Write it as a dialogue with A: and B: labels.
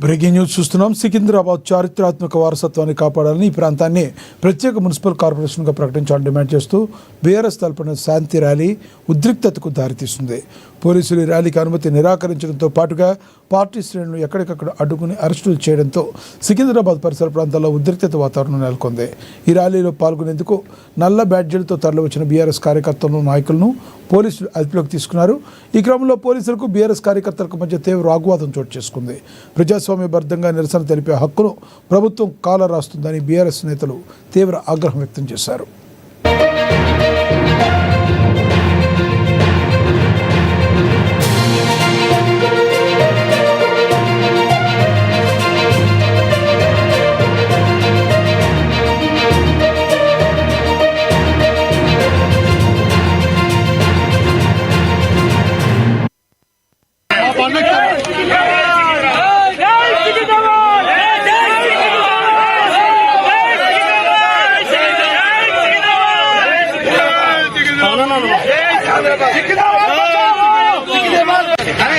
A: Breaking news చూస్తున్నాం. సికింద్రాబాద్ చారిత్రాత్మక వారసత్వాన్ని కాపాడాలని ఈ ప్రాంతాన్ని ప్రత్యేక మున్సిపల్ కార్పొరేషన్గా ప్రకటించాలని డిమాండ్ చేస్తూ బీఆర్ఎస్ తలపడిన శాంతి ర్యాలీ ఉద్రిక్తతకు దారితీస్తుంది. పోలీసులు ఈ ర్యాలీకి అనుమతి నిరాకరించడంతో పాటుగా పార్టీ శ్రేణులు ఎక్కడికక్కడ అడ్డుకుని అరెస్టులు చేయడంతో సికింద్రాబాద్ పరిసర ప్రాంతాల్లో ఉద్రిక్తత వాతావరణం నెలకొంది. ఈ ర్యాలీలో పాల్గొనేందుకు నల్ల బ్యాడ్జీలతో తరలివచ్చిన బీఆర్ఎస్ కార్యకర్తలను, నాయకులను పోలీసులు అదుపులోకి తీసుకున్నారు. ఈ క్రమంలో పోలీసులకు బీఆర్ఎస్ కార్యకర్తలకు మధ్య తీవ్ర వాగ్వాదం చోటు చేసుకుంది. ప్రజాస్వామ్యబద్ధంగా నిరసన తెలిపే హక్కును ప్రభుత్వం కాల రాస్తుందని బీఆర్ఎస్ నేతలు తీవ్ర ఆగ్రహం వ్యక్తం చేశారు.
B: అరే